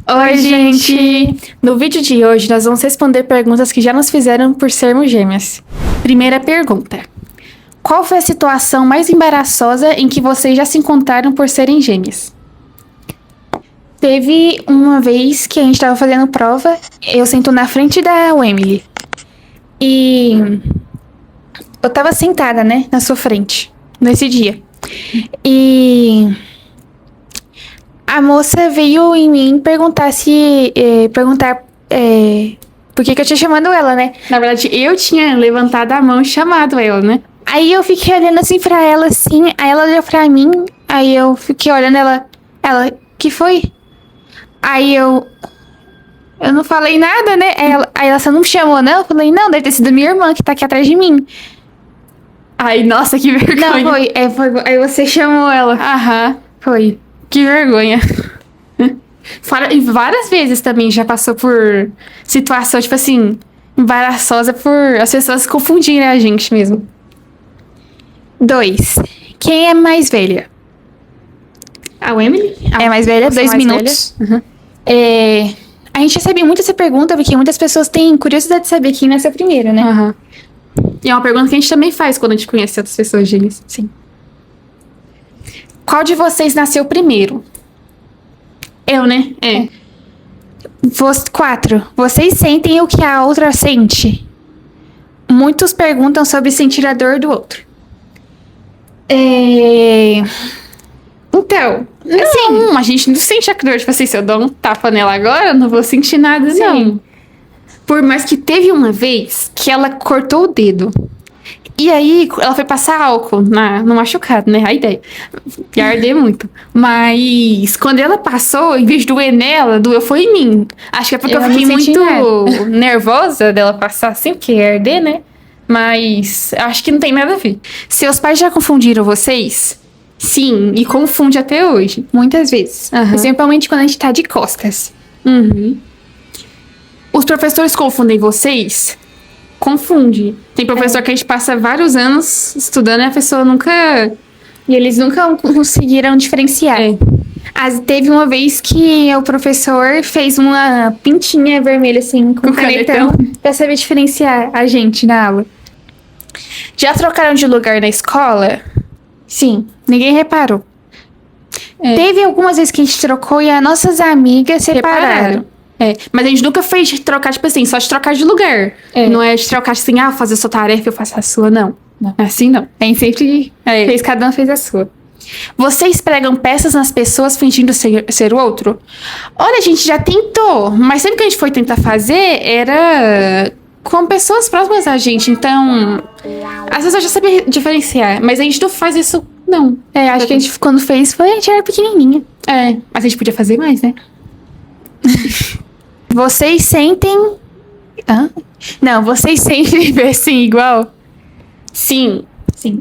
Oi, gente! No vídeo de hoje, nós vamos responder perguntas que já nos fizeram por sermos gêmeas. Primeira pergunta. Qual foi a situação mais embaraçosa em que vocês já se encontraram por serem gêmeas? Teve uma vez que a gente tava fazendo prova, eu sento na frente da Emily. E eu tava sentada, né, na sua frente, nesse dia. E a moça veio em mim perguntar por que eu tinha chamado ela, né? Na verdade, eu tinha levantado a mão e chamado ela, né? Aí eu fiquei olhando assim pra ela, assim, aí ela olhou pra mim, aí eu fiquei olhando ela, que foi? Aí eu não falei nada, né? Aí ela, você não me chamou, não? Eu falei, não, deve ter sido minha irmã que tá aqui atrás de mim. Ai, nossa, que vergonha. Não, foi. Aí você chamou ela. Aham, foi. Que vergonha. E várias vezes também já passou por situação, tipo assim, embaraçosa por as pessoas confundirem a gente mesmo. 2. Quem é mais velha? A Emily? É mais velha, 2 minutos. Uhum. A gente recebe muito essa pergunta, porque muitas pessoas têm curiosidade de saber quem nasceu primeiro, né? Uhum. E é uma pergunta que a gente também faz quando a gente conhece outras pessoas gêmeas. Sim. Qual de vocês nasceu primeiro? Eu, né? 4. Vocês sentem o que a outra sente? Muitos perguntam sobre sentir a dor do outro. Então, assim, a gente não sente a dor. Tipo assim, se eu dou um tapa nela agora, eu não vou sentir nada, sim. Não. Por mais que teve uma vez que ela cortou o dedo. E aí, ela foi passar álcool no machucado, né? A ideia. Ia arder muito. Mas, quando ela passou, em vez de doer nela, doeu foi em mim. Acho que é porque eu fiquei muito nervosa dela passar assim, porque ia arder, né? Mas, acho que não tem nada a ver. Seus pais já confundiram vocês? Sim, e confunde até hoje. Muitas vezes. Uhum. Principalmente quando a gente tá de costas. Uhum. Os professores confundem vocês? Confunde. Tem professor que a gente passa vários anos estudando e a pessoa nunca... E eles nunca conseguiram diferenciar. Teve uma vez que o professor fez uma pintinha vermelha, assim, com canetão, pra saber diferenciar a gente na aula. Já trocaram de lugar na escola? Sim, ninguém reparou. Teve algumas vezes que a gente trocou e as nossas amigas separaram. Mas a gente nunca fez de trocar, tipo assim, só de trocar de lugar. Não é de trocar assim, fazer a sua tarefa e eu faço a sua, não. É assim, não. A gente sempre fez, cada um fez a sua. Vocês pregam peças nas pessoas fingindo ser o outro? Olha, a gente já tentou, mas sempre que a gente foi tentar fazer, era com pessoas próximas a gente. Então, às vezes eu já sabia diferenciar, mas a gente não faz isso, não. Acho que a gente, quando fez, a gente era pequenininha. Mas a gente podia fazer mais, né? Vocês sentem... Não, vocês sempre vestem igual? Sim.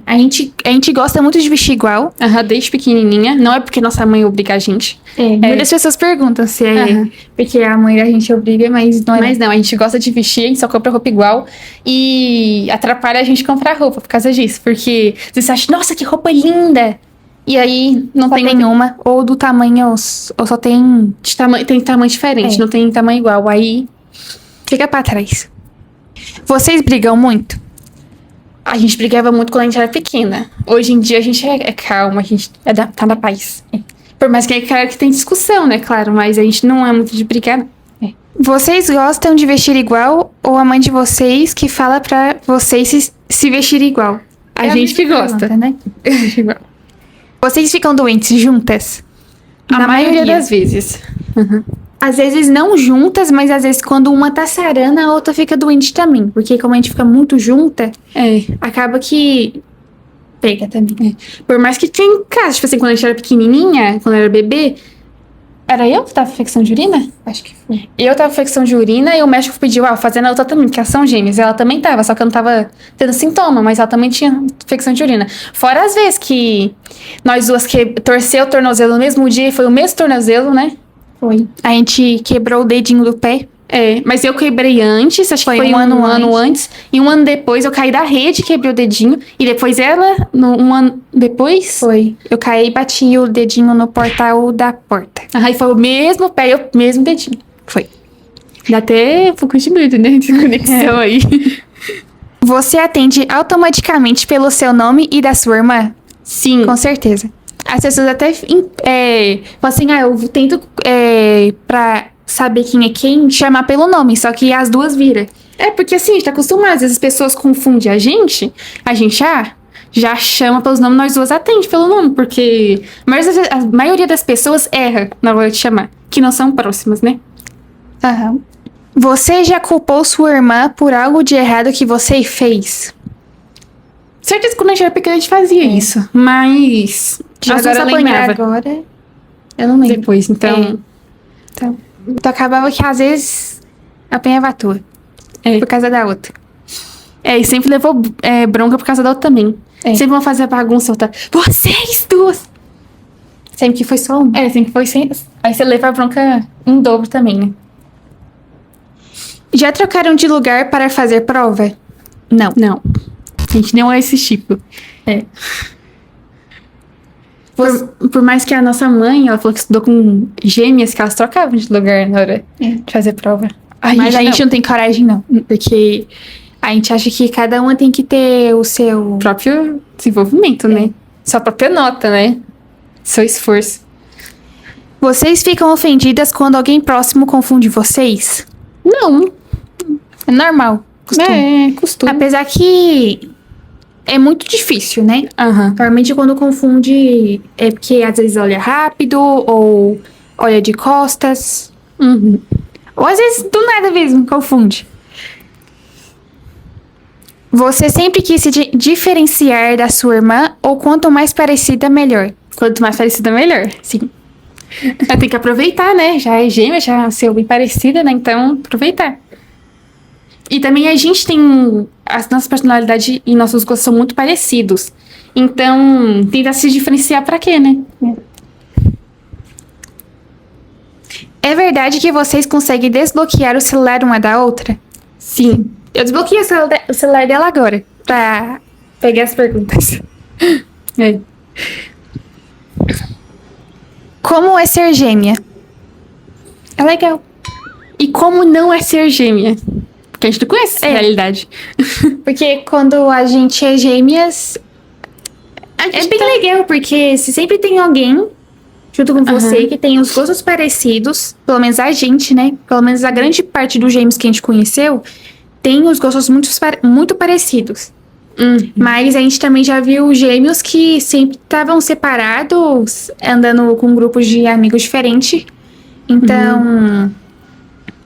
A gente gosta muito de vestir igual. Desde pequenininha. Não é porque nossa mãe obriga a gente. Muitas pessoas perguntam se é porque a mãe da gente obriga, mas não é. Mas não, a gente gosta de vestir, a gente só compra roupa igual. E atrapalha a gente comprar roupa por causa disso. Porque você acha, nossa, que roupa linda! E aí, não tem nenhuma. Ou do tamanho, ou só tem... Tem tamanho diferente, não tem tamanho igual. Aí, fica pra trás. Vocês brigam muito? A gente brigava muito quando a gente era pequena. Hoje em dia, a gente é calma, a gente tá na paz. Por mais que é claro que tem discussão, né? Claro, mas a gente não é muito de brigar, não. Vocês gostam de vestir igual ou a mãe de vocês que fala pra vocês se vestir igual? A gente que gosta, né? Igual. Vocês ficam doentes juntas? A maioria das vezes. Às vezes não juntas, mas às vezes quando uma tá sarando, a outra fica doente também. Porque como a gente fica muito junta, acaba que pega também. Por mais que tenha em casa, tipo assim, quando a gente era pequenininha, quando eu era bebê, era eu que tava com infecção de urina? Acho que foi. Eu tava com infecção de urina e o médico pediu, fazendo a outra também, porque elas são gêmeas. Ela também tava, só que eu não tava tendo sintoma, mas ela também tinha infecção de urina. Fora as vezes que nós duas torceu o tornozelo no mesmo dia e foi o mesmo tornozelo, né? Foi. A gente quebrou o dedinho do pé. Mas eu quebrei antes, acho que foi um ano antes. E um ano depois eu caí da rede, quebrei o dedinho. E depois um ano depois... Foi. Eu caí e bati o dedinho no portal da porta. Aí foi o mesmo pé e o mesmo dedinho. Foi. Dá até um pouco de medo, né? De conexão aí. Você atende automaticamente pelo seu nome e da sua irmã? Sim. Com certeza. As pessoas até falam assim, eu tento pra saber quem é quem, chamar pelo nome, só que as duas viram. Porque assim, a gente tá acostumado, às vezes as pessoas confundem a gente já chama pelos nomes, nós duas atende pelo nome, porque a maioria das pessoas erra na hora de chamar, que não são próximas, né? Aham. Você já culpou sua irmã por algo de errado que você fez? Certeza que quando a gente era pequena a gente fazia isso, mas... Já agora eu lembrava. Agora, eu não lembro. Depois, então... Então acabava que às vezes apanhava a tua. Por causa da outra. E sempre levou bronca por causa da outra também. Sempre vão fazer bagunça, outra... Vocês duas! Sempre que foi só uma. Sempre foi sem... Aí você leva a bronca em dobro também, né? Já trocaram de lugar para fazer prova? Não. A gente não é esse tipo. Por mais que a nossa mãe, ela falou que estudou com gêmeas, que elas trocavam de lugar na hora de fazer prova. Mas a gente não tem coragem, não. Porque a gente acha que cada uma tem que ter o seu... próprio desenvolvimento, né? Sua própria nota, né? Seu esforço. Vocês ficam ofendidas quando alguém próximo confunde vocês? Não. É normal. Costume. Apesar que é muito difícil, né? Normalmente quando confunde é porque às vezes olha rápido ou olha de costas. Ou às vezes do nada mesmo confunde. Você sempre quis se diferenciar da sua irmã ou quanto mais parecida, melhor? Quanto mais parecida, melhor. Sim. Tem que aproveitar, né? Já é gêmea, já ser bem parecida, né? Então, aproveitar. E também a gente tem... As nossas personalidades e nossos gostos são muito parecidos. Então, tentar se diferenciar pra quê, né? É verdade que vocês conseguem desbloquear o celular uma da outra? Sim. Eu desbloqueei o celular dela agora. Pra pegar as perguntas. Como é ser gêmea? É legal. E como não é ser gêmea? Porque a gente não conhece a realidade. Porque quando a gente é gêmeas... É bem legal, porque se sempre tem alguém junto com você que tem os gostos parecidos, pelo menos a gente, né? Pelo menos a grande parte dos gêmeos que a gente conheceu tem os gostos muito parecidos. Mas a gente também já viu gêmeos que sempre estavam separados, andando com grupos de amigos diferentes. Então,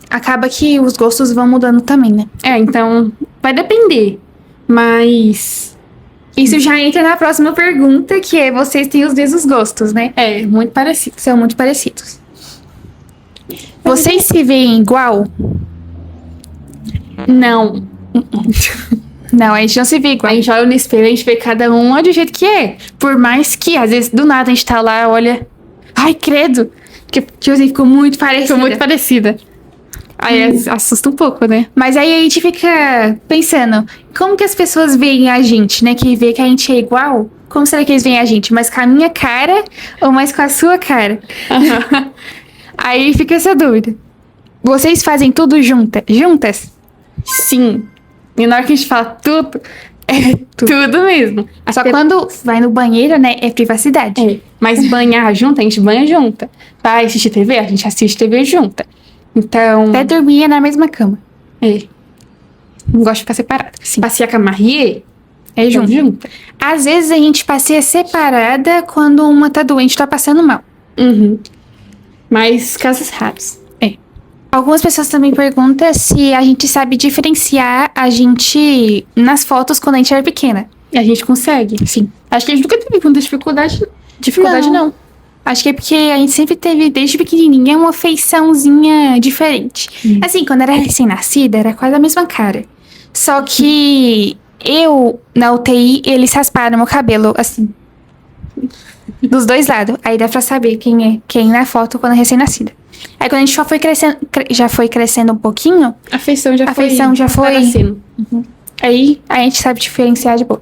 acaba que os gostos vão mudando também, né? Então, vai depender. Mas... isso já entra na próxima pergunta, que é: vocês têm os mesmos gostos, né? Muito parecidos. São muito parecidos. Vocês se veem igual? Não. Não, a gente não se vê igual. A gente olha no espelho, a gente vê cada um do jeito que é. Por mais que, às vezes, do nada a gente tá lá, olha... Ai, credo! Que tipo assim, ficou muito parecida. Ficou muito parecida. Aí assusta um pouco, né? Mas aí a gente fica pensando, como que as pessoas veem a gente, né? Que vê que a gente é igual. Como será que eles veem a gente? Mais com a minha cara ou mais com a sua cara? Aí fica essa dúvida. Vocês fazem tudo juntas? Sim. E na hora que a gente fala tudo, é tudo mesmo. Só quando vai no banheiro, né? É privacidade. Mas banhar junto, a gente banha junta. Vai assistir TV, a gente assiste TV junta. Então... até dormir é na mesma cama. Não gosto de ficar separada. Sim. Passear com a Marie é junto. Às vezes a gente passeia separada quando uma tá doente, tá passando mal. Mas casos raros. Algumas pessoas também perguntam se a gente sabe diferenciar a gente nas fotos quando a gente era pequena. E a gente consegue. Sim. Acho que a gente nunca teve muita dificuldade. Não. Acho que é porque a gente sempre teve, desde pequenininha, uma feiçãozinha diferente. Assim, quando era recém-nascida, era quase a mesma cara. Só que eu, na UTI, eles rasparam meu cabelo, assim. Dos dois lados. Aí dá pra saber quem na foto quando é recém-nascida. Aí quando a gente já foi crescendo um pouquinho, A feição já foi aparecendo. aí a gente sabe diferenciar de boa.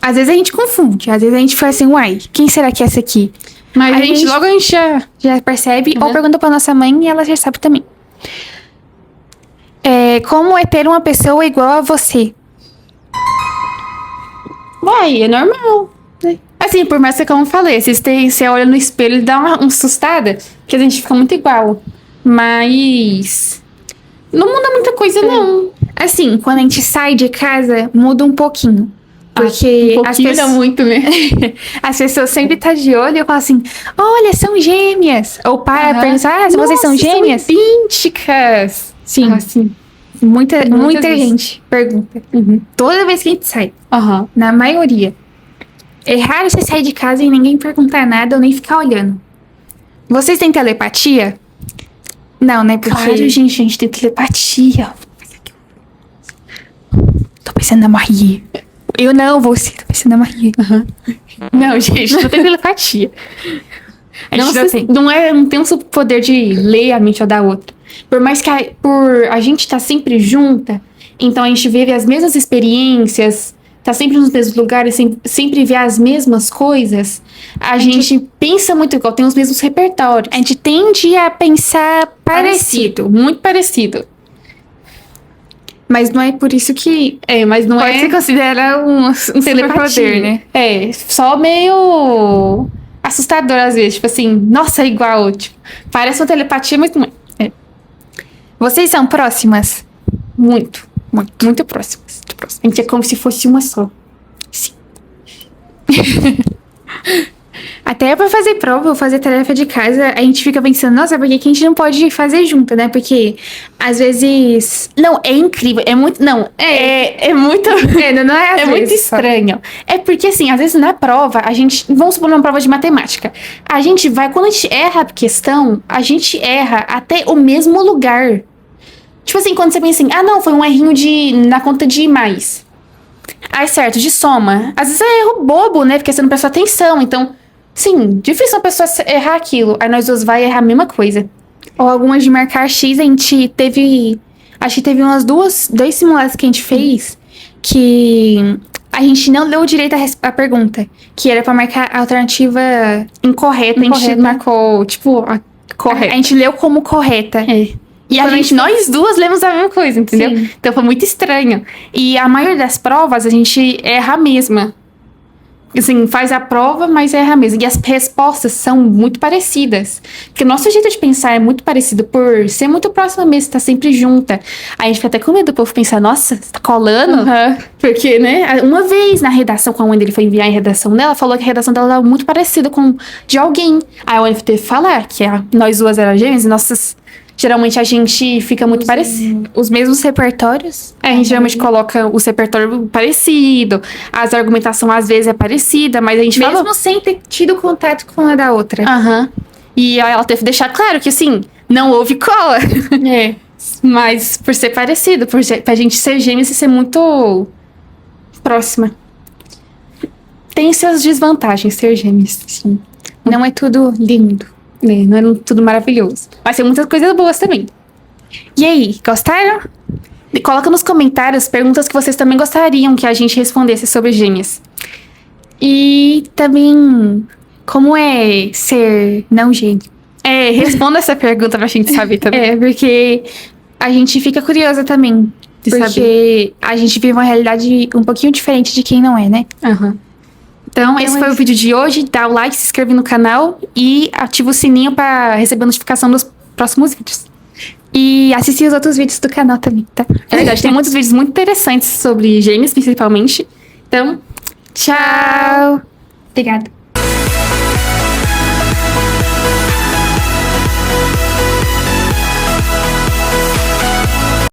Às vezes a gente confunde, às vezes a gente fala assim, uai, quem será que é essa aqui? Mas a gente logo já percebe, ou pergunta pra nossa mãe e ela já sabe também. Como é ter uma pessoa igual a você? Uai, é normal. Assim, por mais que, como eu falei, você olha no espelho e dá uma assustada, que a gente fica muito igual. Mas não muda muita coisa, não. Assim, quando a gente sai de casa, muda um pouquinho. Porque Um pouquinho muda muito, né? as pessoas sempre estão de olho e falam assim, olha, são gêmeas. Ou para pensar, vocês são gêmeas? São idênticas. Sim. Assim. Muita vezes. gente pergunta. Toda vez que a gente sai. Aham. Na maioria. É raro você sair de casa e ninguém perguntar nada ou nem ficar olhando. Vocês têm telepatia? Não, né? Porque... Claro, gente, a gente tem telepatia. Tô pensando na Marie. Eu não, você. Tô pensando na Marie. Não, gente, não tem telepatia. Não tem um poder de ler a mente da outra. Por mais que a gente estar sempre junta, então a gente vive as mesmas experiências, tá sempre nos mesmos lugares, sempre vê as mesmas coisas, a gente pensa muito igual, tem os mesmos repertórios. A gente tende a pensar Parecido, muito parecido. Mas não é por isso que mas não pode se considerar um superpoder, né? Só meio assustador às vezes, tipo assim, nossa, é igual, tipo, parece uma telepatia, mas não é. Vocês são próximas? Muito próximas. A gente é como se fosse uma só. Sim. Até pra fazer prova ou fazer tarefa de casa, a gente fica pensando, nossa, por que a gente não pode fazer junto, né? Porque às vezes... Não, é incrível, é muito... Não, é muito... não é muito estranho. É porque, assim, às vezes na prova, a gente... Vamos supor uma prova de matemática. A gente vai... Quando a gente erra a questão, a gente erra até o mesmo lugar. Tipo assim, quando você pensa assim, não, foi um errinho na conta de mais. Certo, de soma. Às vezes é erro bobo, né? Porque você não prestou atenção, então... Sim, difícil uma pessoa errar aquilo. Aí nós duas vai errar a mesma coisa. Ou algumas de marcar X, a gente teve... Acho que teve umas dois simulados que a gente fez que a gente não leu direito a pergunta. Que era pra marcar a alternativa incorreta. A gente marcou, tipo, a correta. A gente leu como correta. E nós duas lemos a mesma coisa, entendeu? Sim. Então foi muito estranho. E a maioria das provas a gente erra a mesma. Assim, faz a prova, mas erra mesmo. E as respostas são muito parecidas. Porque o nosso jeito de pensar é muito parecido por ser muito próxima mesmo, tá sempre junta. Aí a gente fica até com medo do povo pensar, nossa, você tá colando? Porque, né, uma vez na redação, quando a mãe dele foi enviar a redação dela, falou que a redação dela era muito parecida com de alguém. Aí a mãe teve que falar que nós duas eram gêmeas e nossas... Geralmente a gente fica muito parecido. Os mesmos repertórios? A gente geralmente coloca o repertório parecido. As argumentações às vezes é parecida, mas a gente mesmo fala... sem ter tido contato com a da outra. E aí ela teve que deixar claro que assim, não houve cola. Mas por ser parecido, pra gente ser gêmeas e ser muito próxima. Tem suas desvantagens ser gêmeas, sim. Não é tudo lindo. Não é tudo maravilhoso. Mas tem muitas coisas boas também. E aí, gostaram? Coloca nos comentários perguntas que vocês também gostariam que a gente respondesse sobre gêmeas. E também, como é ser não gêmeo? Responda essa pergunta pra gente saber também. Porque a gente fica curiosa também. Porque a gente vive uma realidade um pouquinho diferente de quem não é, né? Então, esse foi o vídeo de hoje. Dá o like, se inscreve no canal e ativa o sininho pra receber a notificação dos próximos vídeos. E assistir os outros vídeos do canal também, tá? É verdade, tem muitos vídeos muito interessantes sobre gêmeos, principalmente. Então, tchau! Obrigada.